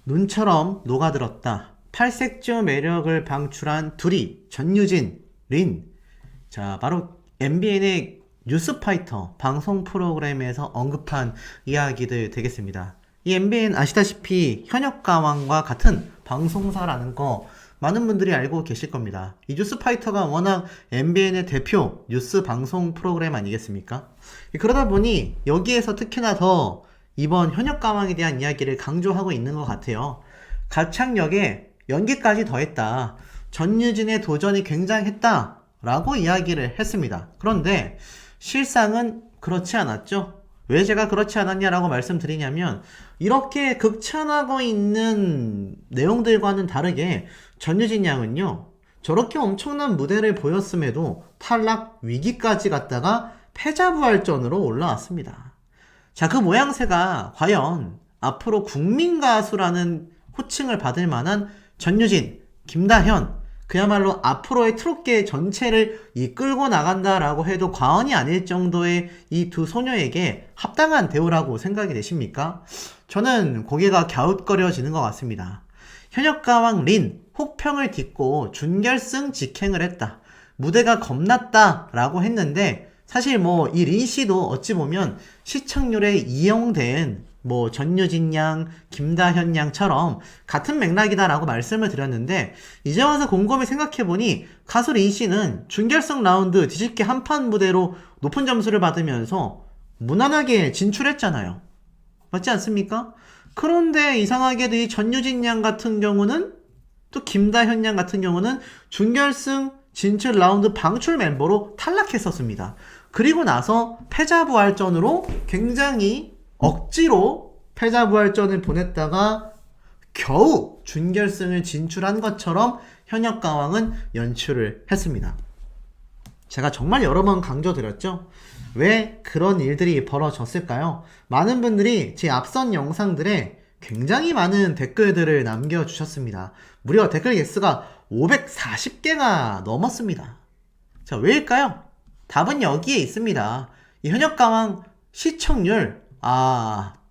눈처럼 녹아들었다. 팔색조 매력을 방출한 둘이 전유진, 린. 자, 바로 MBN의 뉴스파이터 방송 프로그램에서 언급한 이야기들 되겠습니다. 이 MBN 아시다시피 현역가왕과 같은 방송사라는 거 많은 분들이 알고 계실 겁니다. 이 뉴스파이터가 워낙 MBN의 대표 뉴스 방송 프로그램 아니겠습니까? 그러다 보니 여기에서 특히나 더 이번 현역가왕에 대한 이야기를 강조하고 있는 것 같아요. 가창력에 연기까지 더했다. 전유진의 도전이 굉장했다. 라고 이야기를 했습니다. 그런데 실상은 그렇지 않았죠. 왜 제가 그렇지 않았냐라고 말씀드리냐면 이렇게 극찬하고 있는 내용들과는 다르게 전유진 양은요, 저렇게 엄청난 무대를 보였음에도 탈락 위기까지 갔다가 패자부활전으로 올라왔습니다. 자, 그 모양새가 과연 앞으로 국민가수라는 호칭을 받을 만한 전유진, 김다현, 그야말로 앞으로의 트롯계 전체를 이끌고 나간다라고 해도 과언이 아닐 정도의 이 두 소녀에게 합당한 대우라고 생각이 되십니까? 저는 고개가 갸웃거려지는 것 같습니다. 현역가왕 린, 혹평을 딛고 준결승 직행을 했다. 무대가 겁났다 라고 했는데 사실 뭐 이 린 씨도 어찌 보면 시청률에 이용된 뭐 전유진 양, 김다현 양처럼 같은 맥락이다라고 말씀을 드렸는데 이제 와서 곰곰이 생각해보니 가수 린 씨는 준결승 라운드 뒤집기 한판 무대로 높은 점수를 받으면서 무난하게 진출했잖아요. 맞지 않습니까? 그런데 이상하게도 이 전유진 양 같은 경우는 또 김다현 양 같은 경우는 준결승 진출 라운드 방출 멤버로 탈락했었습니다. 그리고 나서 패자부활전으로 굉장히 억지로 패자부활전을 보냈다가 겨우 준결승을 진출한 것처럼 현역가왕은 연출을 했습니다. 제가 정말 여러 번 강조드렸죠? 왜 그런 일들이 벌어졌을까요? 많은 분들이 제 앞선 영상들에 굉장히 많은 댓글들을 남겨주셨습니다. 무려 댓글 개수가 540개가 넘었습니다. 자, 왜일까요? 답은 여기에 있습니다. 이 현역가왕 시청률,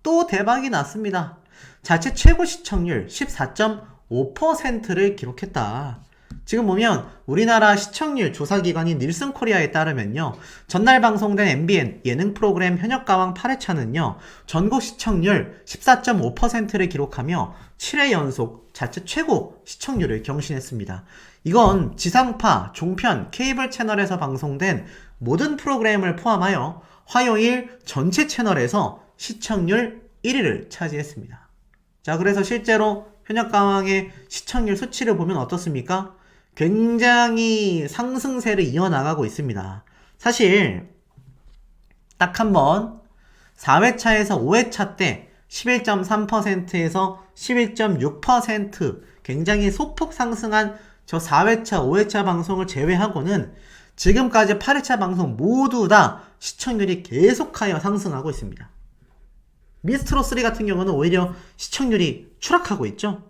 또 대박이 났습니다. 자체 최고 시청률 14.5%를 기록했다. 지금 보면 우리나라 시청률 조사기관인 닐슨 코리아에 따르면요, 전날 방송된 MBN 예능 프로그램 현역가왕 8회차는요 전국 시청률 14.5%를 기록하며 7회 연속 자체 최고 시청률을 경신했습니다. 이건 지상파, 종편, 케이블 채널에서 방송된 모든 프로그램을 포함하여 화요일 전체 채널에서 시청률 1위를 차지했습니다. 자, 그래서 실제로 현역가왕의 시청률 수치를 보면 어떻습니까? 굉장히 상승세를 이어나가고 있습니다. 사실 딱 한번 4회차에서 5회차 때 11.3%에서 11.6% 굉장히 소폭 상승한 저 4회차, 5회차 방송을 제외하고는 지금까지 8회차 방송 모두 다 시청률이 계속하여 상승하고 있습니다. 미스트롯3 같은 경우는 오히려 시청률이 추락하고 있죠.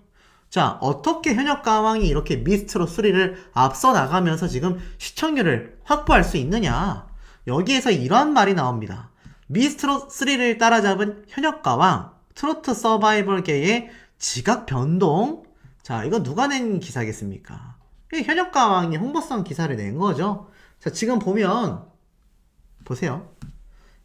자, 어떻게 현역가왕이 이렇게 미스트롯3를 앞서 나가면서 지금 시청률을 확보할 수 있느냐? 여기에서 이러한 말이 나옵니다. 미스트롯3를 따라잡은 현역가왕, 트로트 서바이벌계의 지각 변동? 자, 이거 누가 낸 기사겠습니까? 현역가왕이 홍보성 기사를 낸 거죠. 자, 지금 보면 보세요.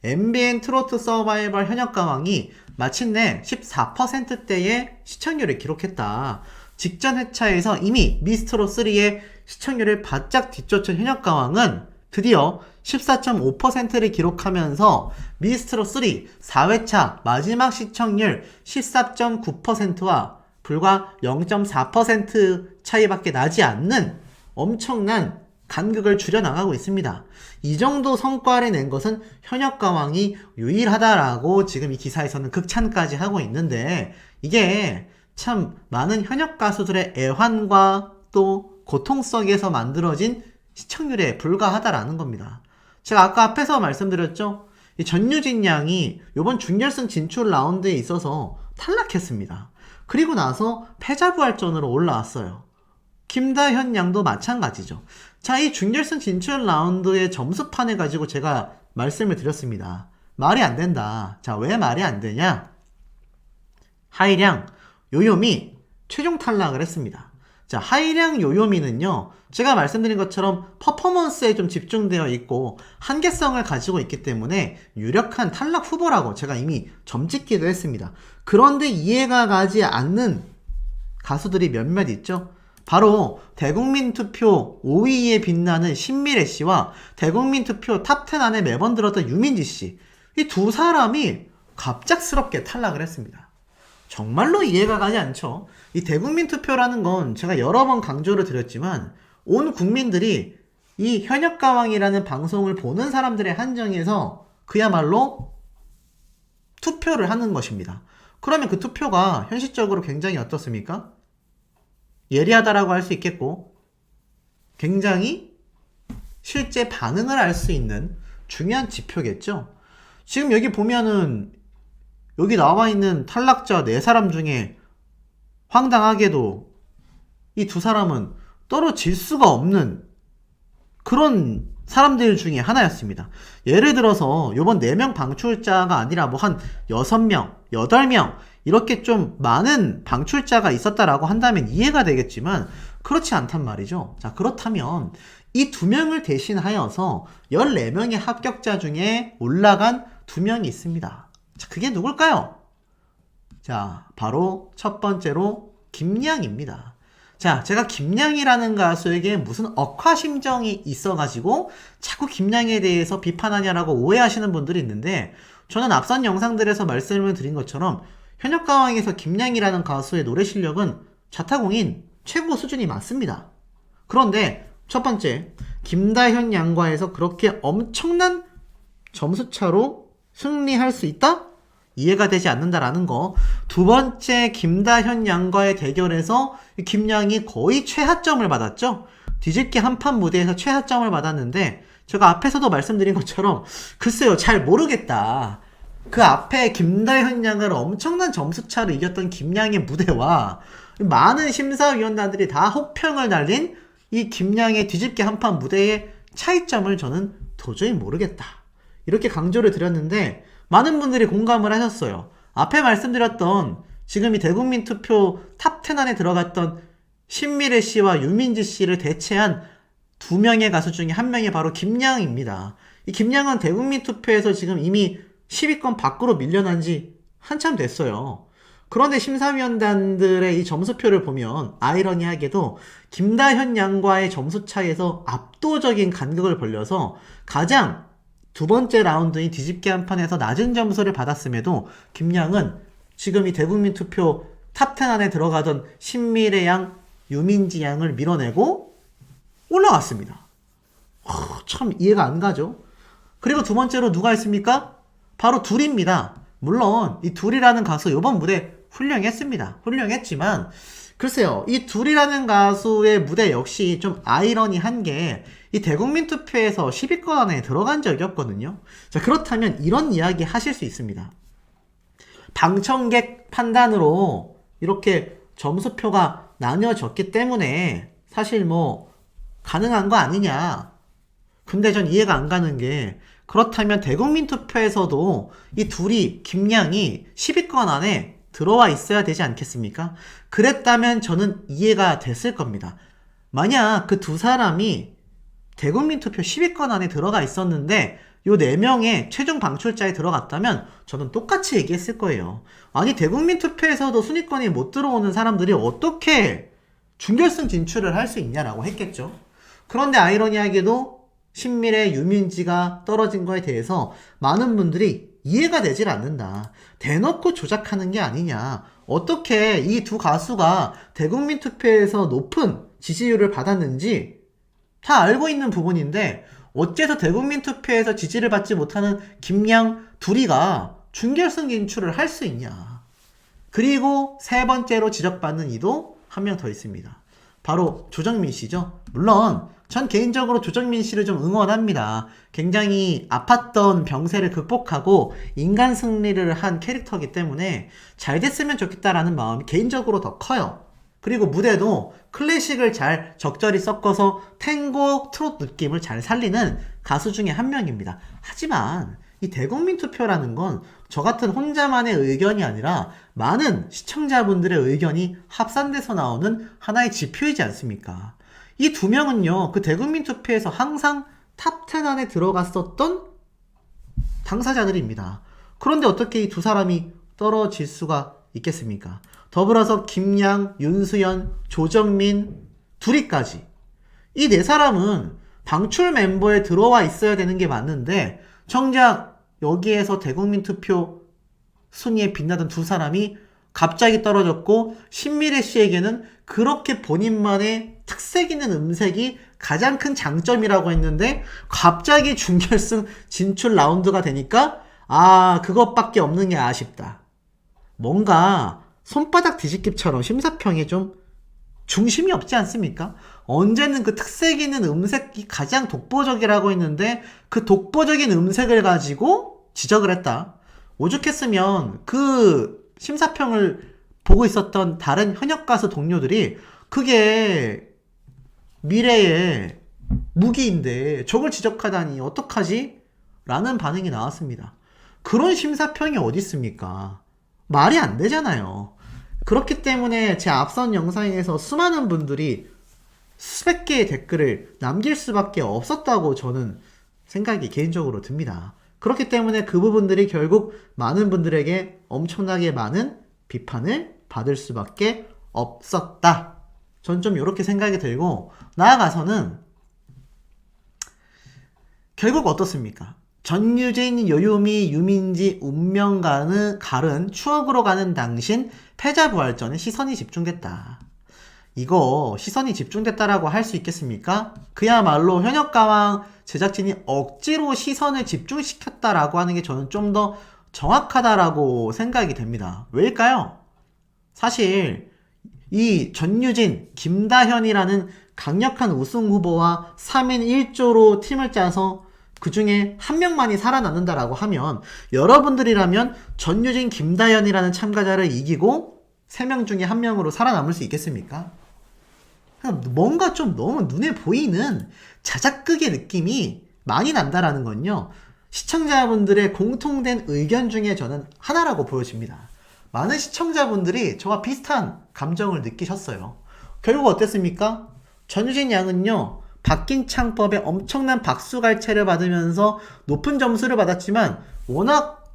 MBN 트로트 서바이벌 현역가왕이 마침내 14%대의 시청률을 기록했다. 직전 회차에서 이미 미스트롯3의 시청률을 바짝 뒤쫓은 현역가왕은 드디어 14.5%를 기록하면서 미스트롯3 4회차 마지막 시청률 14.9%와 불과 0.4% 차이밖에 나지 않는 엄청난 간극을 줄여나가고 있습니다. 이 정도 성과를 낸 것은 현역가왕이 유일하다라고 지금 이 기사에서는 극찬까지 하고 있는데 이게 참 많은 현역 가수들의 애환과 또 고통 속에서 만들어진 시청률에 불과하다라는 겁니다. 제가 아까 앞에서 말씀드렸죠? 이 전유진 양이 이번 준결승 진출 라운드에 있어서 탈락했습니다. 그리고 나서 패자부활전으로 올라왔어요. 김다현 양도 마찬가지죠. 자, 이 준결승 진출 라운드의 점수판을 가지고 제가 말씀을 드렸습니다. 말이 안 된다. 자, 왜 말이 안 되냐? 하이량 요요미 최종 탈락을 했습니다. 자, 하이량 요요미는요, 제가 말씀드린 것처럼 퍼포먼스에 좀 집중되어 있고 한계성을 가지고 있기 때문에 유력한 탈락 후보라고 제가 이미 점찍기도 했습니다. 그런데 이해가 가지 않는 가수들이 몇몇 있죠. 바로 대국민 투표 5위에 빛나는 신미래 씨와 대국민 투표 탑10 안에 매번 들었던 유민지 씨. 이 두 사람이 갑작스럽게 탈락을 했습니다. 정말로 이해가 가지 않죠. 이 대국민 투표라는 건 제가 여러 번 강조를 드렸지만 온 국민들이 이 현역가왕이라는 방송을 보는 사람들의 한정에서 그야말로 투표를 하는 것입니다. 그러면 그 투표가 현실적으로 굉장히 어떻습니까? 예리하다라고 할 수 있겠고 굉장히 실제 반응을 알 수 있는 중요한 지표겠죠. 지금 여기 보면은 여기 나와 있는 탈락자 4사람 중에 황당하게도 이 두 사람은 떨어질 수가 없는 그런 사람들 중에 하나였습니다. 예를 들어서 요번 4명 방출자가 아니라 뭐 한 6명, 8명 이렇게 좀 많은 방출자가 있었다라고 한다면 이해가 되겠지만 그렇지 않단 말이죠. 자, 그렇다면 이 2명을 대신하여서 14명의 합격자 중에 올라간 2명이 있습니다. 자, 그게 누굴까요? 자, 바로 첫 번째로 김양입니다. 자, 제가 김양이라는 가수에게 무슨 억하심정이 있어가지고 자꾸 김양에 대해서 비판하냐라고 오해하시는 분들이 있는데 저는 앞선 영상들에서 말씀을 드린 것처럼 현역가왕에서 김양이라는 가수의 노래 실력은 자타공인 최고 수준이 맞습니다. 그런데 첫 번째, 김다현 양과에서 그렇게 엄청난 점수차로 승리할 수 있다? 이해가 되지 않는다라는 거. 두 번째, 김다현 양과의 대결에서 김양이 거의 최하점을 받았죠. 뒤집기 한판 무대에서 최하점을 받았는데 제가 앞에서도 말씀드린 것처럼 글쎄요, 잘 모르겠다. 그 앞에 김다현 양을 엄청난 점수차로 이겼던 김양의 무대와 많은 심사위원단들이 다 혹평을 날린 이 김양의 뒤집기 한판 무대의 차이점을 저는 도저히 모르겠다. 이렇게 강조를 드렸는데 많은 분들이 공감을 하셨어요. 앞에 말씀드렸던 지금 이 대국민 투표 탑10 안에 들어갔던 신미래 씨와 유민지 씨를 대체한 2명의 가수 중에 1명이 바로 김양입니다. 이 김양은 대국민 투표에서 지금 이미 10위권 밖으로 밀려난 지 한참 됐어요. 그런데 심사위원단들의 이 점수표를 보면 아이러니하게도 김다현 양과의 점수 차이에서 압도적인 간극을 벌려서 가장 두 번째 라운드인 뒤집기 한판에서 낮은 점수를 받았음에도 김양은 지금 이 대국민 투표 탑10 안에 들어가던 신미래 양, 유민지 양을 밀어내고 올라왔습니다. 참 이해가 안 가죠. 그리고 두 번째로 누가 있습니까? 바로 둘입니다. 물론 이 둘이라는 가수 이번 무대 훌륭했습니다. 훌륭했지만 글쎄요, 이 둘이라는 가수의 무대 역시 좀 아이러니한 게 이 대국민 투표에서 10위권 안에 들어간 적이 없거든요. 자, 그렇다면 이런 이야기 하실 수 있습니다. 방청객 판단으로 이렇게 점수표가 나뉘어졌기 때문에 사실 뭐 가능한 거 아니냐. 근데 전 이해가 안 가는 게 그렇다면 대국민 투표에서도 이 둘이 김양이 10위권 안에 들어와 있어야 되지 않겠습니까? 그랬다면 저는 이해가 됐을 겁니다. 만약 그 두 사람이 대국민 투표 10위권 안에 들어가 있었는데 요 4명의 최종 방출자에 들어갔다면 저는 똑같이 얘기했을 거예요. 아니 대국민 투표에서도 순위권이 못 들어오는 사람들이 어떻게 준결승 진출을 할 수 있냐라고 했겠죠. 그런데 아이러니하게도 신미래, 유민지가 떨어진 거에 대해서 많은 분들이 이해가 되질 않는다. 대놓고 조작하는 게 아니냐. 어떻게 이 두 가수가 대국민 투표에서 높은 지지율을 받았는지 다 알고 있는 부분인데 어째서 대국민 투표에서 지지를 받지 못하는 김양 둘이가 준결승 진출을 할 수 있냐. 그리고 세 번째로 지적받는 이도 한 명 더 있습니다. 바로 조정민 씨죠. 물론 전 개인적으로 조정민 씨를 좀 응원합니다. 굉장히 아팠던 병세를 극복하고 인간 승리를 한 캐릭터이기 때문에 잘 됐으면 좋겠다라는 마음이 개인적으로 더 커요. 그리고 무대도 클래식을 잘 적절히 섞어서 탱고 트롯 느낌을 잘 살리는 가수 중에 한 명입니다. 하지만 이 대국민 투표라는 건 저 같은 혼자만의 의견이 아니라 많은 시청자분들의 의견이 합산돼서 나오는 하나의 지표이지 않습니까? 이 두 명은요, 그 대국민 투표에서 항상 탑10 안에 들어갔었던 당사자들입니다. 그런데 어떻게 이 두 사람이 떨어질 수가 있겠습니까? 더불어서 김양, 윤수연, 조정민, 둘이까지. 이 네 사람은 방출 멤버에 들어와 있어야 되는 게 맞는데 정작 여기에서 대국민 투표 순위에 빛나던 두 사람이 갑자기 떨어졌고 신미래 씨에게는 그렇게 본인만의 특색 있는 음색이 가장 큰 장점이라고 했는데 갑자기 준결승 진출 라운드가 되니까 그것밖에 없는 게 아쉽다. 뭔가 손바닥 뒤집기처럼 심사평에 좀 중심이 없지 않습니까? 언제는 그 특색 있는 음색이 가장 독보적이라고 했는데 그 독보적인 음색을 가지고 지적을 했다. 오죽했으면 그 심사평을 보고 있었던 다른 현역 가수 동료들이 그게 미래의 무기인데 저걸 지적하다니 어떡하지? 라는 반응이 나왔습니다. 그런 심사평이 어디 있습니까? 말이 안 되잖아요. 그렇기 때문에 제 앞선 영상에서 수많은 분들이 수백 개의 댓글을 남길 수밖에 없었다고 저는 생각이 개인적으로 듭니다. 그렇기 때문에 그 부분들이 결국 많은 분들에게 엄청나게 많은 비판을 받을 수밖에 없었다. 전 좀 이렇게 생각이 들고 나아가서는 결국 어떻습니까? 전유진, 요요미, 유민지, 운명 가른 추억으로 가는 당신 패자부활전에 시선이 집중됐다. 이거 시선이 집중됐다라고 할 수 있겠습니까? 그야말로 현역가왕 제작진이 억지로 시선을 집중시켰다라고 하는 게 저는 좀 더 정확하다라고 생각이 됩니다. 왜일까요? 사실 이 전유진, 김다현이라는 강력한 우승 후보와 3인 1조로 팀을 짜서 그 중에 한 명만이 살아남는다라고 하면 여러분들이라면 전유진, 김다현이라는 참가자를 이기고 3명 중에 1명으로 살아남을 수 있겠습니까? 뭔가 좀 너무 눈에 보이는 자작극의 느낌이 많이 난다라는 건요. 시청자분들의 공통된 의견 중에 저는 하나라고 보여집니다. 많은 시청자분들이 저와 비슷한 감정을 느끼셨어요. 결국 어땠습니까? 전유진 양은요. 바뀐 창법에 엄청난 박수갈채를 받으면서 높은 점수를 받았지만 워낙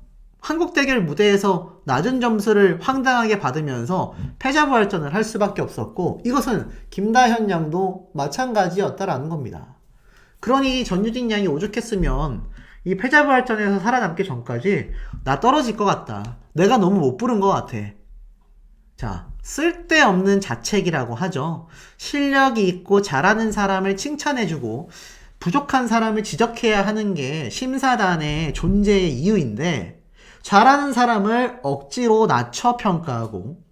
한국대결 무대에서 낮은 점수를 황당하게 받으면서 패자부활전을 할 수밖에 없었고 이것은 김다현 양도 마찬가지였다라는 겁니다. 그러니 전유진 양이 오죽했으면 이 패자부활전에서 살아남기 전까지 나 떨어질 것 같다. 내가 너무 못 부른 것 같아. 자, 쓸데없는 자책이라고 하죠. 실력이 있고 잘하는 사람을 칭찬해주고 부족한 사람을 지적해야 하는 게 심사단의 존재의 이유인데 잘하는 사람을 억지로 낮춰 평가하고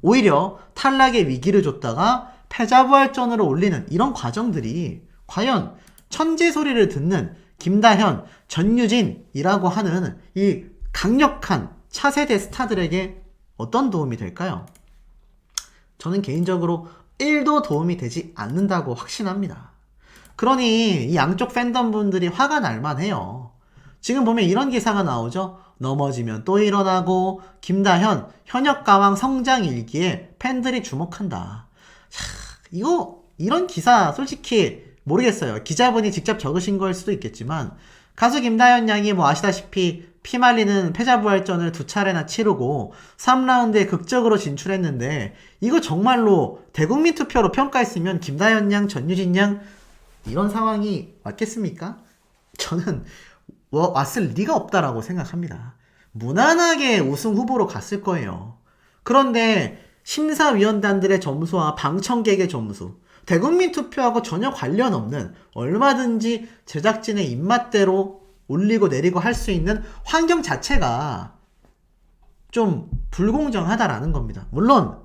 오히려 탈락의 위기를 줬다가 패자부활전으로 올리는 이런 과정들이 과연 천재 소리를 듣는 김다현, 전유진이라고 하는 이 강력한 차세대 스타들에게 어떤 도움이 될까요? 저는 개인적으로 1도 도움이 되지 않는다고 확신합니다. 그러니 이 양쪽 팬덤분들이 화가 날만 해요. 지금 보면 이런 기사가 나오죠. 넘어지면 또 일어나고 김다현 현역가왕 성장 일기에 팬들이 주목한다. 이런 기사 솔직히 모르겠어요. 기자분이 직접 적으신 거일 수도 있겠지만 가수 김다현 양이 아시다시피 피말리는 패자부활전을 2차례나 치르고 3라운드에 극적으로 진출했는데 이거 정말로 대국민 투표로 평가했으면 김다현 양, 전유진 양 이런 상황이 왔겠습니까? 저는 왔을 리가 없다라고 생각합니다. 무난하게 우승 후보로 갔을 거예요. 그런데 심사위원단들의 점수와 방청객의 점수, 대국민 투표하고 전혀 관련 없는 얼마든지 제작진의 입맛대로 올리고 내리고 할 수 있는 환경 자체가 좀 불공정하다라는 겁니다. 물론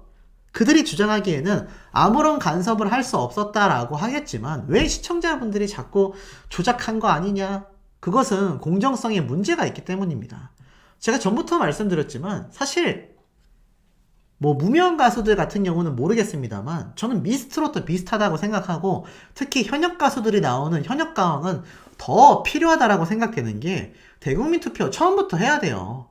그들이 주장하기에는 아무런 간섭을 할 수 없었다라고 하겠지만 왜 시청자분들이 자꾸 조작한 거 아니냐? 그것은 공정성에 문제가 있기 때문입니다. 제가 전부터 말씀드렸지만 사실 뭐 무명 가수들 같은 경우는 모르겠습니다만 저는 미스트롯도 비슷하다고 생각하고 특히 현역 가수들이 나오는 현역 가왕은 더 필요하다라고 생각되는 게 대국민 투표 처음부터 해야 돼요.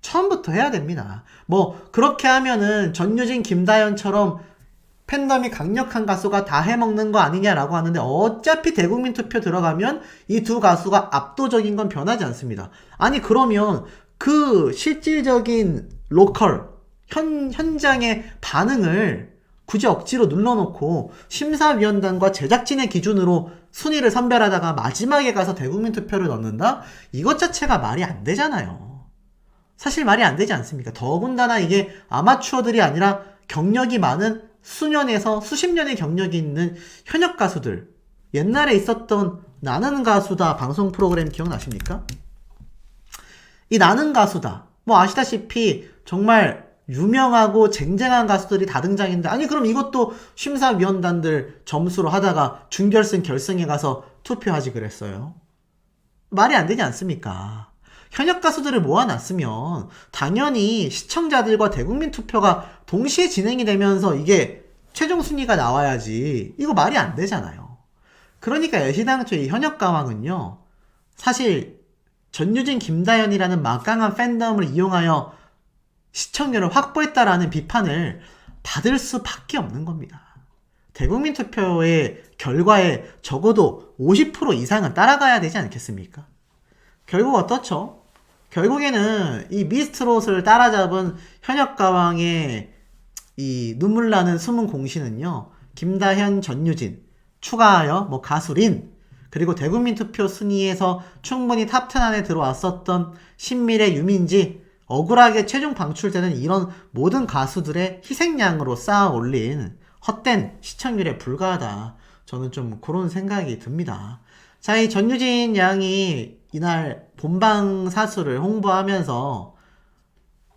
처음부터 해야 됩니다. 뭐 그렇게 하면은 전유진, 김다현처럼 팬덤이 강력한 가수가 다 해먹는 거 아니냐라고 하는데 어차피 대국민 투표 들어가면 이 두 가수가 압도적인 건 변하지 않습니다. 아니 그러면 그 실질적인 로컬 현장의 반응을 굳이 억지로 눌러놓고 심사위원단과 제작진의 기준으로 순위를 선별하다가 마지막에 가서 대국민 투표를 넣는다? 이것 자체가 말이 안 되잖아요. 사실 말이 안 되지 않습니까? 더군다나 이게 아마추어들이 아니라 경력이 많은 수년에서 수십 년의 경력이 있는 현역 가수들. 옛날에 있었던 나는 가수다 방송 프로그램 기억나십니까? 이 나는 가수다. 뭐 아시다시피 정말 유명하고 쟁쟁한 가수들이 다 등장했는데 아니 그럼 이것도 심사위원단들 점수로 하다가 준결승 결승에 가서 투표하지 그랬어요. 말이 안 되지 않습니까? 현역 가수들을 모아놨으면 당연히 시청자들과 대국민 투표가 동시에 진행이 되면서 이게 최종 순위가 나와야지. 이거 말이 안 되잖아요. 그러니까 애시당초 이 현역 가왕은요. 사실 전유진, 김다현이라는 막강한 팬덤을 이용하여 시청률을 확보했다라는 비판을 받을 수밖에 없는 겁니다. 대국민 투표의 결과에 적어도 50% 이상은 따라가야 되지 않겠습니까? 결국 어떻죠? 결국에는 이 미스트롯을 따라잡은 현역 가왕의 이 눈물 나는 숨은 공신은요. 김다현, 전유진, 추가하여 뭐 가수린, 그리고 대국민 투표 순위에서 충분히 탑10 안에 들어왔었던 신미래, 유민지, 억울하게 최종 방출되는 이런 모든 가수들의 희생양으로 쌓아 올린 헛된 시청률에 불과하다. 저는 좀 그런 생각이 듭니다. 자, 이 전유진 양이 이날 본방 사수를 홍보하면서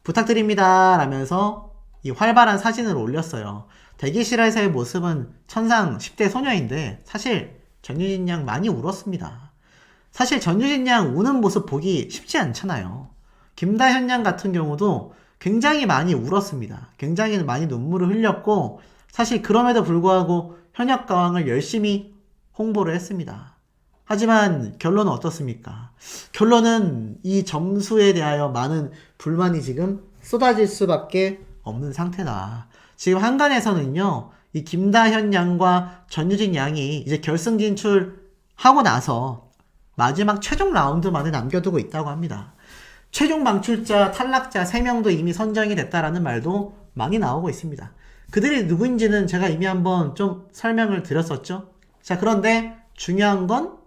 부탁드립니다 라면서 이 활발한 사진을 올렸어요. 대기실에서의 모습은 천상 10대 소녀인데 사실 전유진 양 많이 울었습니다. 사실 전유진 양 우는 모습 보기 쉽지 않잖아요. 김다현 양 같은 경우도 굉장히 많이 울었습니다. 굉장히 많이 눈물을 흘렸고 사실 그럼에도 불구하고 현역 가왕을 열심히 홍보를 했습니다. 하지만 결론은 어떻습니까? 결론은 이 점수에 대하여 많은 불만이 지금 쏟아질 수밖에 없는 상태다. 지금 한간에서는요, 이 김다현 양과 전유진 양이 이제 결승 진출하고 나서 마지막 최종 라운드만을 남겨두고 있다고 합니다. 최종 방출자, 탈락자 3명도 이미 선정이 됐다라는 말도 많이 나오고 있습니다. 그들이 누구인지는 제가 이미 한번 좀 설명을 드렸었죠. 자, 그런데 중요한 건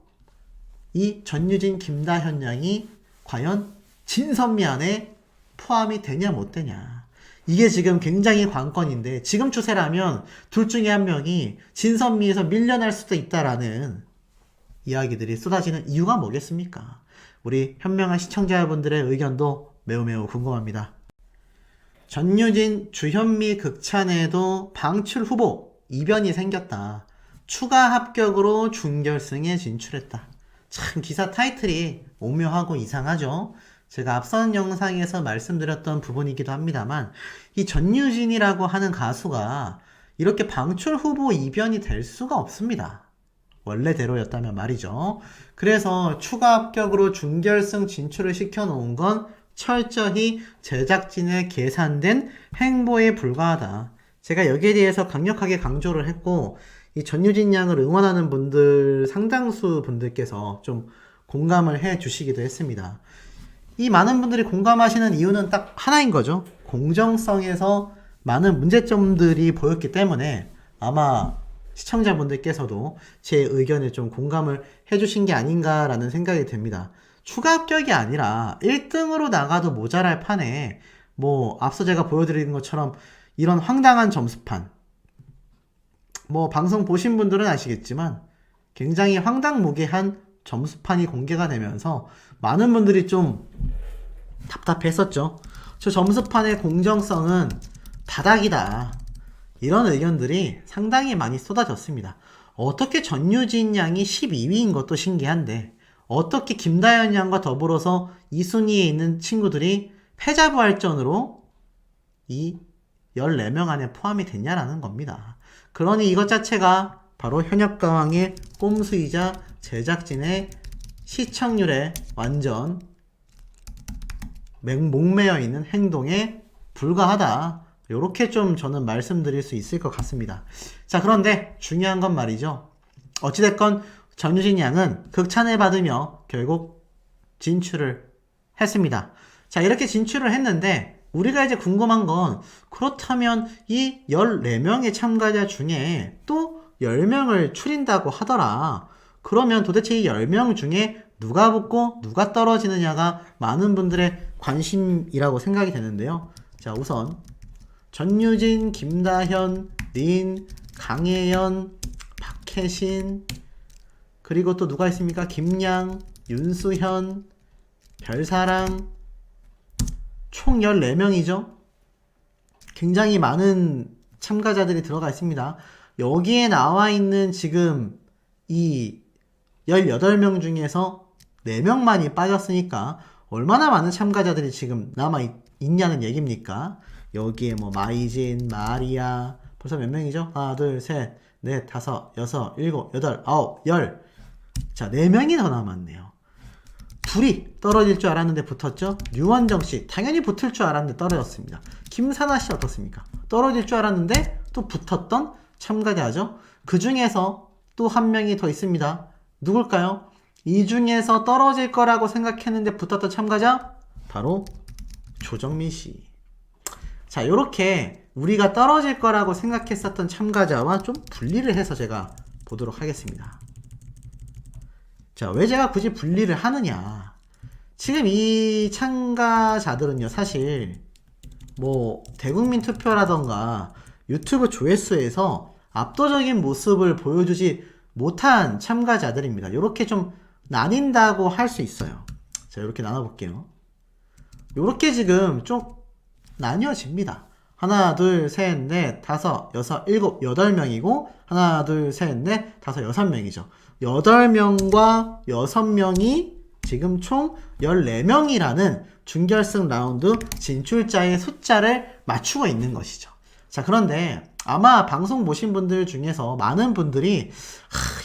이 전유진, 김다현 양이 과연 진선미 안에 포함이 되냐 못 되냐. 이게 지금 굉장히 관건인데 지금 추세라면 둘 중에 한 명이 진선미에서 밀려날 수도 있다라는 이야기들이 쏟아지는 이유가 뭐겠습니까? 우리 현명한 시청자분들의 의견도 매우 궁금합니다. 전유진, 주현미 극찬에도 방출 후보 이변이 생겼다. 추가 합격으로 준결승에 진출했다. 참 기사 타이틀이 오묘하고 이상하죠. 제가 앞선 영상에서 말씀드렸던 부분이기도 합니다만 이 전유진이라고 하는 가수가 이렇게 방출 후보 이변이 될 수가 없습니다. 원래대로였다면 말이죠. 그래서 추가 합격으로 준결승 진출을 시켜놓은 건 철저히 제작진의 계산된 행보에 불과하다. 제가 여기에 대해서 강력하게 강조를 했고 이 전유진 양을 응원하는 분들 상당수 분들께서 좀 공감을 해 주시기도 했습니다. 이 많은 분들이 공감하시는 이유는 딱 하나인 거죠. 공정성에서 많은 문제점들이 보였기 때문에 아마 시청자분들께서도 제 의견에 좀 공감을 해주신 게 아닌가라는 생각이 듭니다. 추가 합격이 아니라 1등으로 나가도 모자랄 판에 뭐 앞서 제가 보여드리는 것처럼 이런 황당한 점수판, 뭐 방송 보신 분들은 아시겠지만 굉장히 황당무계한 점수판이 공개가 되면서 많은 분들이 좀 답답했었죠. 저 점수판의 공정성은 바닥이다. 이런 의견들이 상당히 많이 쏟아졌습니다. 어떻게 전유진 양이 12위인 것도 신기한데 어떻게 김다현 양과 더불어서 이 순위에 있는 친구들이 패자부활전으로 이 14명 안에 포함이 됐냐라는 겁니다. 그러니 이것 자체가 바로 현역가왕의 꼼수이자 제작진의 시청률에 완전 목매여 있는 행동에 불과하다. 요렇게 좀 저는 말씀드릴 수 있을 것 같습니다. 자, 그런데 중요한 건 말이죠. 어찌됐건 전유진 양은 극찬을 받으며 결국 진출을 했습니다. 자, 이렇게 진출을 했는데 우리가 이제 궁금한 건 그렇다면 이 14명의 참가자 중에 또 10명을 추린다고 하더라. 그러면 도대체 이 10명 중에 누가 붙고 누가 떨어지느냐가 많은 분들의 관심이라고 생각이 되는데요. 자, 우선 전유진, 김다현, 린, 강혜연, 박혜신, 그리고 또 누가 있습니까? 김양, 윤수현, 별사랑, 총 14명이죠. 굉장히 많은 참가자들이 들어가 있습니다. 여기에 나와 있는 지금 이 18명 중에서 4명만이 빠졌으니까 얼마나 많은 참가자들이 지금 남아있냐는 얘기입니까? 여기에 뭐 마이진, 마리아, 벌써 몇 명이죠? 하나, 둘, 셋, 넷, 다섯, 여섯, 일곱, 여덟, 아홉, 열. 자, 4명이 더 남았네요. 둘이 떨어질 줄 알았는데 붙었죠? 류원정씨 당연히 붙을 줄 알았는데 떨어졌습니다. 김사나씨 어떻습니까? 떨어질 줄 알았는데 또 붙었던 참가자죠. 그 중에서 또 한 명이 더 있습니다. 누굴까요? 이 중에서 떨어질 거라고 생각했는데 붙었던 참가자? 바로 조정민씨. 자, 요렇게 우리가 떨어질 거라고 생각했었던 참가자와 좀 분리를 해서 제가 보도록 하겠습니다. 자, 왜 제가 굳이 분리를 하느냐. 지금 이 참가자들은요, 사실 뭐 대국민 투표라던가 유튜브 조회수에서 압도적인 모습을 보여주지 못한 참가자들입니다. 이렇게 좀 나뉜다고 할 수 있어요. 자, 이렇게 나눠볼게요. 이렇게 지금 좀 나뉘어집니다. 하나, 둘, 셋, 넷, 다섯, 여섯, 일곱, 8명이고 하나, 둘, 셋, 넷, 다섯, 6명이죠. 8명과 6명이 지금 총 14명이라는 준결승 라운드 진출자의 숫자를 맞추고 있는 것이죠. 자, 그런데 아마 방송 보신 분들 중에서 많은 분들이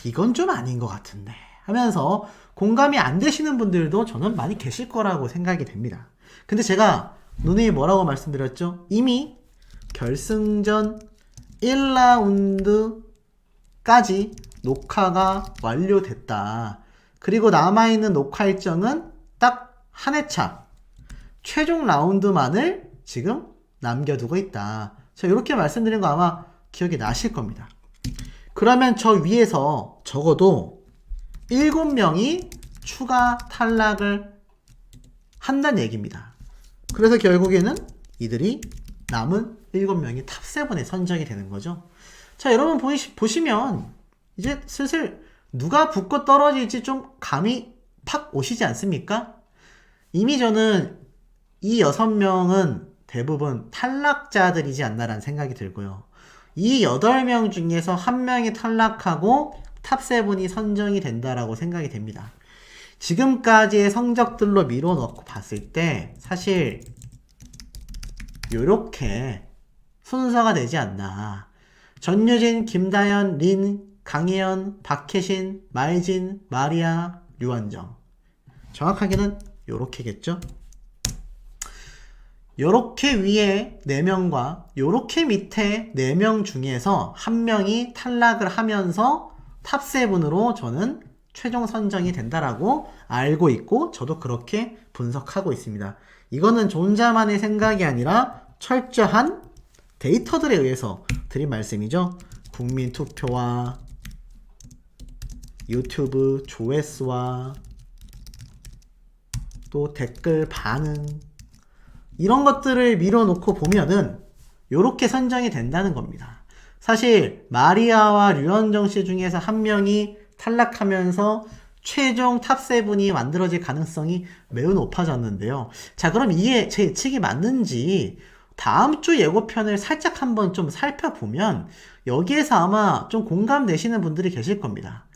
이건 좀 아닌 것 같은데 하면서 공감이 안 되시는 분들도 저는 많이 계실 거라고 생각이 됩니다. 근데 제가 누누이 뭐라고 말씀드렸죠? 이미 결승전 1라운드까지 녹화가 완료됐다. 그리고 남아있는 녹화 일정은 딱 한 회차 최종 라운드만을 지금 남겨두고 있다. 자, 이렇게 말씀드린 거 아마 기억이 나실 겁니다. 그러면 저 위에서 적어도 7명이 추가 탈락을 한다는 얘기입니다. 그래서 결국에는 이들이 남은 7명이 탑7에 선정이 되는 거죠. 자, 여러분 보시면 이제 슬슬 누가 붙고 떨어질지 좀 감이 팍 오시지 않습니까? 이미 저는 이 6명은 대부분 탈락자들이지 않나라는 생각이 들고요. 이 8명 중에서 한 명이 탈락하고 탑7이 선정이 된다라고 생각이 됩니다. 지금까지의 성적들로 밀어넣고 봤을 때 사실 요렇게 순서가 되지 않나. 전유진, 김다현, 린, 강혜연, 박혜신, 마이진, 마리아, 류원정. 정확하게는 요렇게겠죠? 요렇게 위에 4명과 요렇게 밑에 4명 중에서 한 명이 탈락을 하면서 탑7으로 저는 최종 선정이 된다라고 알고 있고 저도 그렇게 분석하고 있습니다. 이거는 저 혼자만의 생각이 아니라 철저한 데이터들에 의해서 드린 말씀이죠. 국민투표와 유튜브 조회수와 또 댓글 반응 이런 것들을 밀어놓고 보면은 요렇게 선정이 된다는 겁니다. 사실 마리아와 류현정 씨 중에서 한 명이 탈락하면서 최종 탑7이 만들어질 가능성이 매우 높아졌는데요. 자, 그럼 이게 제 예측이 맞는지 다음 주 예고편을 살짝 한번 좀 살펴보면 여기에서 아마 좀 공감되시는 분들이 계실 겁니다.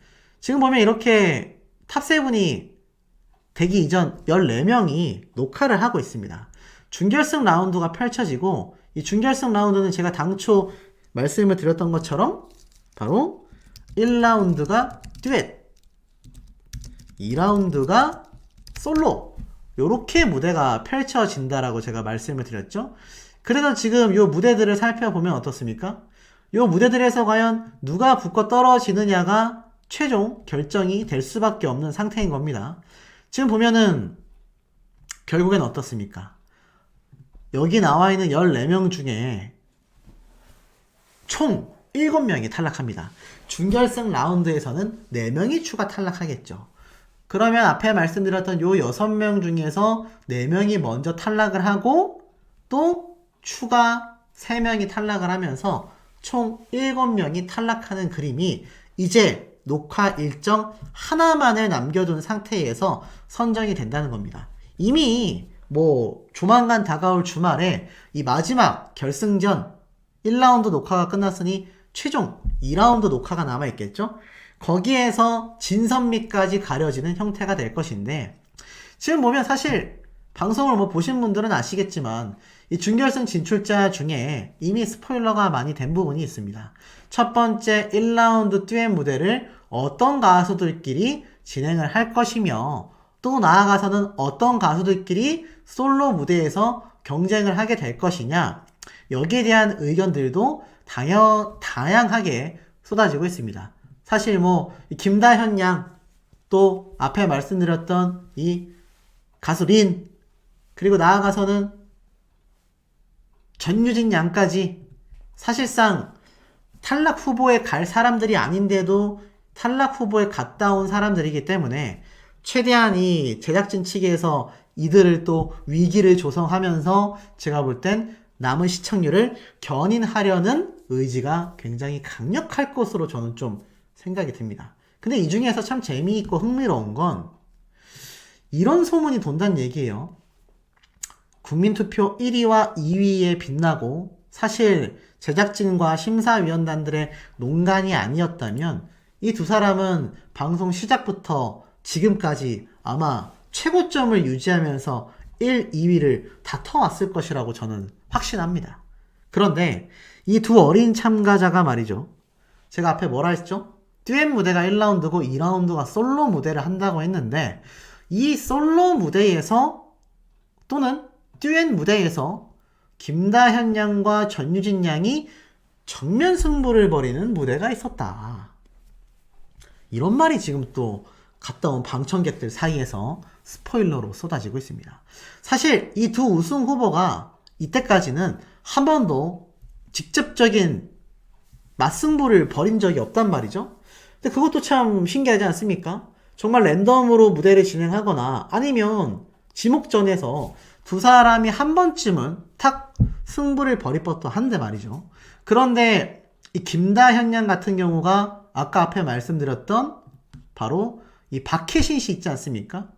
지금 보면 이렇게 탑7이 되기 이전 14명이 녹화를 하고 있습니다. 준결승 라운드가 펼쳐지고 이 준결승 라운드는 제가 당초 말씀을 드렸던 것처럼 바로 1라운드가 듀엣, 2라운드가 솔로, 요렇게 무대가 펼쳐진다라고 제가 말씀을 드렸죠. 그래서 지금 요 무대들을 살펴보면 어떻습니까? 요 무대들에서 과연 누가 붙고 떨어지느냐가 최종 결정이 될 수밖에 없는 상태인 겁니다. 지금 보면은 결국엔 어떻습니까? 여기 나와 있는 14명 중에 총 7명이 탈락합니다. 준결승 라운드에서는 4명이 추가 탈락하겠죠. 그러면 앞에 말씀드렸던 요 6명 중에서 4명이 먼저 탈락을 하고 또 추가 3명이 탈락을 하면서 총 7명이 탈락하는 그림이 이제 녹화 일정 하나만을 남겨둔 상태에서 선정이 된다는 겁니다. 이미 뭐 조만간 다가올 주말에 이 마지막 결승전 1라운드 녹화가 끝났으니 최종 2라운드 녹화가 남아있겠죠? 거기에서 진선미까지 가려지는 형태가 될 것인데, 지금 보면 사실 방송을 뭐 보신 분들은 아시겠지만 이 준결승 진출자 중에 이미 스포일러가 많이 된 부분이 있습니다. 첫 번째 1라운드 듀엣 무대를 어떤 가수들끼리 진행을 할 것이며, 또 나아가서는 어떤 가수들끼리 솔로 무대에서 경쟁을 하게 될 것이냐, 여기에 대한 의견들도 다양하게 쏟아지고 있습니다. 사실 뭐 김다현 양, 또 앞에 말씀드렸던 이 가수 린, 그리고 나아가서는 전유진 양까지 사실상 탈락 후보에 갈 사람들이 아닌데도 탈락 후보에 갔다 온 사람들이기 때문에 최대한 이 제작진 측에서 이들을 또 위기를 조성하면서 제가 볼 땐 남은 시청률을 견인하려는 의지가 굉장히 강력할 것으로 저는 좀 생각이 듭니다. 근데 이 중에서 참 재미있고 흥미로운 건 이런 소문이 돈다는 얘기예요. 국민투표 1위와 2위에 빛나고 사실 제작진과 심사위원단들의 농간이 아니었다면 이 두 사람은 방송 시작부터 지금까지 아마 최고점을 유지하면서 1, 2위를 다퉈왔을 것이라고 저는 확신합니다. 그런데 이 두 어린 참가자가 말이죠. 제가 앞에 뭐라 했죠? 듀엣 무대가 1라운드고 2라운드가 솔로 무대를 한다고 했는데, 이 솔로 무대에서 또는 듀엣 무대에서 김다현 양과 전유진 양이 정면 승부를 벌이는 무대가 있었다. 이런 말이 지금 또 갔다 온 방청객들 사이에서 스포일러로 쏟아지고 있습니다. 사실 이 두 우승 후보가 이때까지는 한 번도 직접적인 맞승부를 벌인 적이 없단 말이죠. 근데 그것도 참 신기하지 않습니까? 정말 랜덤으로 무대를 진행하거나 아니면 지목전에서 두 사람이 한 번쯤은 탁 승부를 벌일 법도 한데 말이죠. 그런데 이 김다현 양 같은 경우가 아까 앞에 말씀드렸던 바로 이 박혜신 씨 있지 않습니까?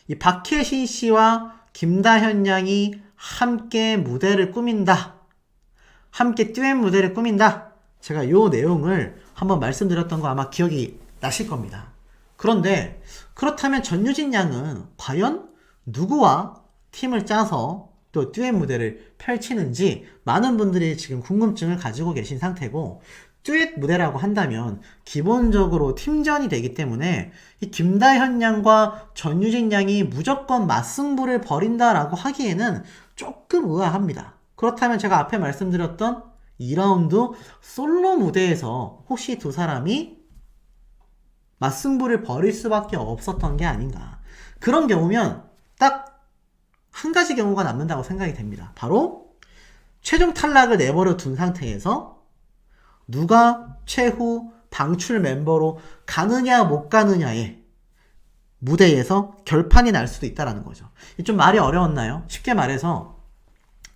이 박혜신 씨와 김다현 양이 함께 무대를 꾸민다. 함께 듀엣 무대를 꾸민다. 제가 요 내용을 한번 말씀드렸던 거 아마 기억이 나실 겁니다. 그런데 그렇다면 전유진 양은 과연 누구와 팀을 짜서 또 듀엣 무대를 펼치는지 많은 분들이 지금 궁금증을 가지고 계신 상태고, 듀엣 무대라고 한다면 기본적으로 팀전이 되기 때문에 이 김다현 양과 전유진 양이 무조건 맞승부를 벌인다라고 하기에는 조금 의아합니다. 그렇다면 제가 앞에 말씀드렸던 2라운드 솔로 무대에서 혹시 두 사람이 맞승부를 벌일 수밖에 없었던 게 아닌가. 그런 경우면 딱 한 가지 경우가 남는다고 생각이 됩니다. 바로 최종 탈락을 내버려 둔 상태에서 누가 최후 방출 멤버로 가느냐 못 가느냐의 무대에서 결판이 날 수도 있다는 거죠. 좀 말이 어려웠나요? 쉽게 말해서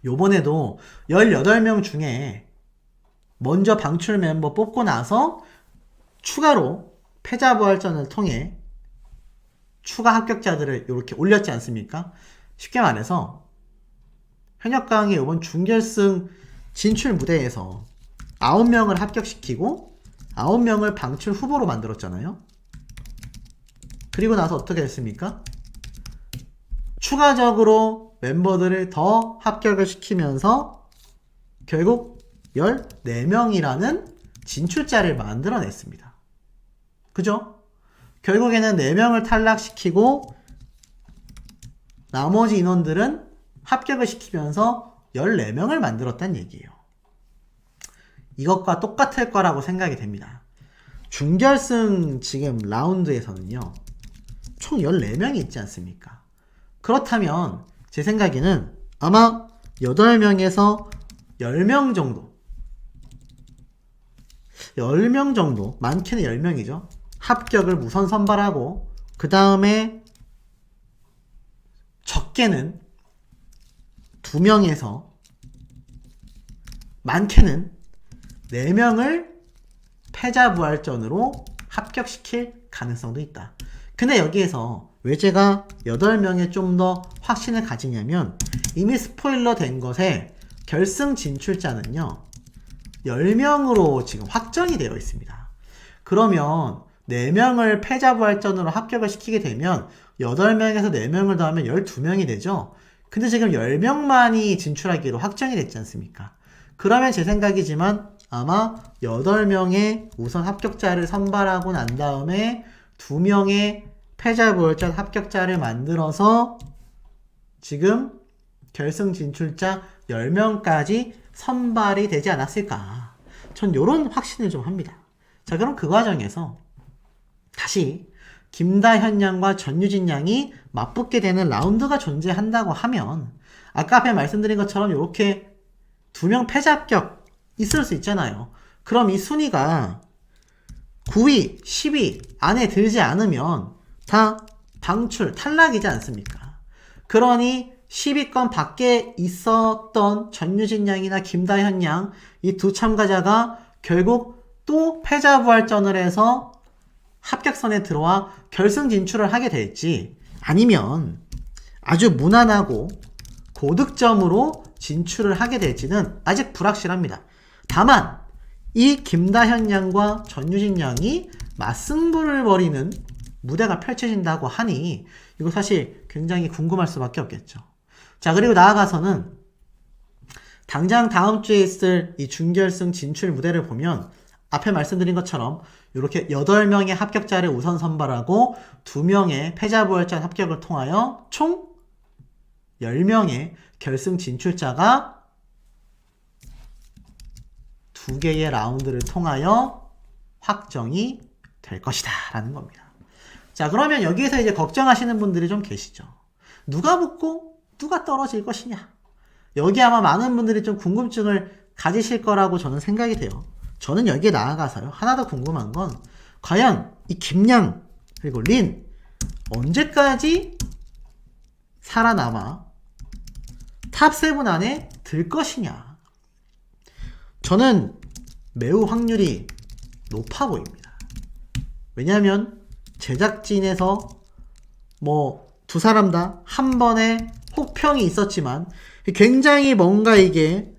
요번에도 18명 중에 먼저 방출 멤버 뽑고 나서 추가로 패자부활전을 통해 추가 합격자들을 이렇게 올렸지 않습니까? 쉽게 말해서 현역강의 이번 준결승 진출 무대에서 9명을 합격시키고 9명을 방출 후보로 만들었잖아요. 그리고 나서 어떻게 됐습니까? 추가적으로 멤버들을 더 합격을 시키면서 결국 14명이라는 진출자를 만들어냈습니다. 그죠? 결국에는 4명을 탈락시키고 나머지 인원들은 합격을 시키면서 14명을 만들었다는 얘기예요. 이것과 똑같을 거라고 생각이 됩니다. 준결승 지금 라운드에서는요, 총 14명이 있지 않습니까? 그렇다면 제 생각에는 아마 8명에서 10명 정도, 10명 정도, 많게는 10명이죠. 합격을 우선 선발하고 그 다음에 적게는 2명에서 많게는 4명을 패자부활전으로 합격시킬 가능성도 있다. 근데 여기에서 왜 제가 8명에 좀 더 확신을 가지냐면 이미 스포일러 된 것에 결승 진출자는요 10명으로 지금 확정이 되어 있습니다. 그러면 4명을 패자부활전으로 합격을 시키게 되면 8명에서 4명을 더하면 12명이 되죠. 근데 지금 10명만이 진출하기로 확정이 됐지 않습니까? 그러면 제 생각이지만 아마 8명의 우선 합격자를 선발하고 난 다음에 2명의 패자부활전 합격자를 만들어서 지금 결승 진출자 10명까지 선발이 되지 않았을까. 전 요런 확신을 좀 합니다. 자, 그럼 그 과정에서 다시 김다현 양과 전유진 양이 맞붙게 되는 라운드가 존재한다고 하면 아까 앞에 말씀드린 것처럼 이렇게 2명 패자 합격 있을 수 있잖아요. 그럼 이 순위가 9위, 10위 안에 들지 않으면 다 방출, 탈락이지 않습니까? 그러니 10위권 밖에 있었던 전유진 양이나 김다현 양 이 두 참가자가 결국 또 패자부활전을 해서 합격선에 들어와 결승 진출을 하게 될지 아니면 아주 무난하고 고득점으로 진출을 하게 될지는 아직 불확실합니다. 다만 이 김다현 양과 전유진 양이 맞승부를 벌이는 무대가 펼쳐진다고 하니 이거 사실 굉장히 궁금할 수밖에 없겠죠. 자, 그리고 나아가서는 당장 다음 주에 있을 이 준결승 진출 무대를 보면 앞에 말씀드린 것처럼 이렇게 8명의 합격자를 우선 선발하고 2명의 패자부활전 합격을 통하여 총 10명의 결승 진출자가 2개의 라운드를 통하여 확정이 될 것이다 라는 겁니다. 자, 그러면 여기에서 이제 걱정하시는 분들이 좀 계시죠. 누가 붙고 누가 떨어질 것이냐. 여기 아마 많은 분들이 좀 궁금증을 가지실 거라고 저는 생각이 돼요. 저는 여기에 나아가서요. 하나 더 궁금한 건 과연 이 김양 그리고 린 언제까지 살아남아 탑7 안에 들 것이냐. 저는 매우 확률이 높아 보입니다. 왜냐하면 제작진에서 뭐 두 사람 다 한 번에 혹평이 있었지만 굉장히 뭔가 이게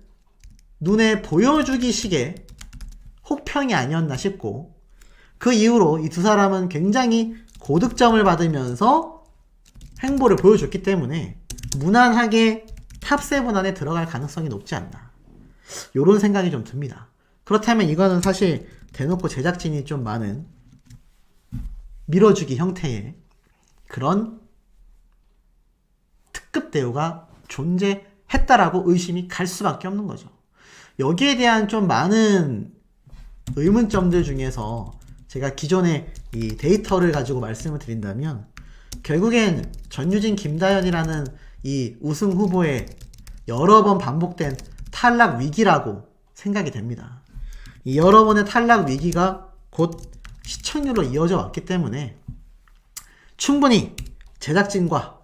눈에 보여주기 식의 혹평이 아니었나 싶고 그 이후로 이 두 사람은 굉장히 고득점을 받으면서 행보를 보여줬기 때문에 무난하게 탑7 안에 들어갈 가능성이 높지 않나 요런 생각이 좀 듭니다. 그렇다면 이거는 사실 대놓고 제작진이 좀 많은 밀어주기 형태의 그런 특급 대우가 존재했다라고 의심이 갈 수밖에 없는 거죠. 여기에 대한 좀 많은 의문점들 중에서 제가 기존에 이 데이터를 가지고 말씀을 드린다면 결국엔 전유진, 김다현이라는 이 우승 후보의 여러 번 반복된 탈락 위기라고 생각이 됩니다. 이 여러 번의 탈락 위기가 곧 시청률로 이어져 왔기 때문에 충분히 제작진과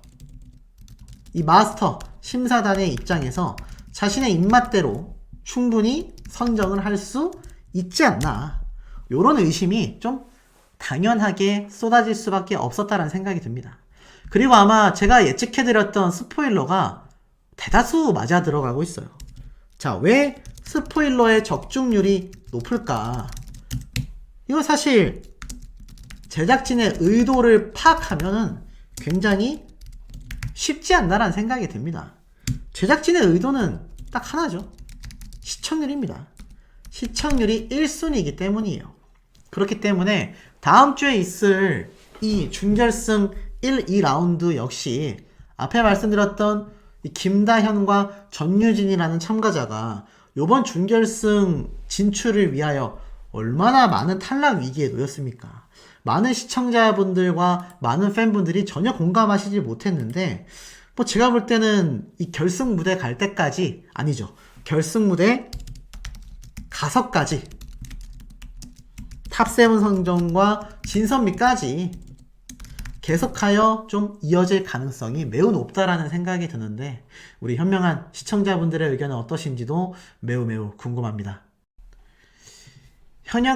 이 마스터 심사단의 입장에서 자신의 입맛대로 충분히 선정을 할 수 있지 않나 요런 의심이 좀 당연하게 쏟아질 수밖에 없었다는 생각이 듭니다. 그리고 아마 제가 예측해드렸던 스포일러가 대다수 맞아 들어가고 있어요. 자, 왜 스포일러의 적중률이 높을까? 이거 사실 제작진의 의도를 파악하면은 굉장히 쉽지 않나라는 생각이 듭니다. 제작진의 의도는 딱 하나죠. 시청률입니다. 시청률이 1순위이기 때문이에요. 그렇기 때문에 다음 주에 있을 이 준결승 1, 2라운드 역시 앞에 말씀드렸던 이 김다현과 전유진이라는 참가자가 이번 준결승 진출을 위하여 얼마나 많은 탈락 위기에 놓였습니까? 많은 시청자분들과 많은 팬분들이 전혀 공감하시지 못했는데 뭐 제가 볼 때는 이 결승 무대 갈 때까지 아니죠. 결승 무대 가서까지 탑7 선정과 진선미까지 계속하여 좀 이어질 가능성이 매우 높다라는 생각이 드는데 우리 현명한 시청자분들의 의견은 어떠신지도 매우 궁금합니다. 현역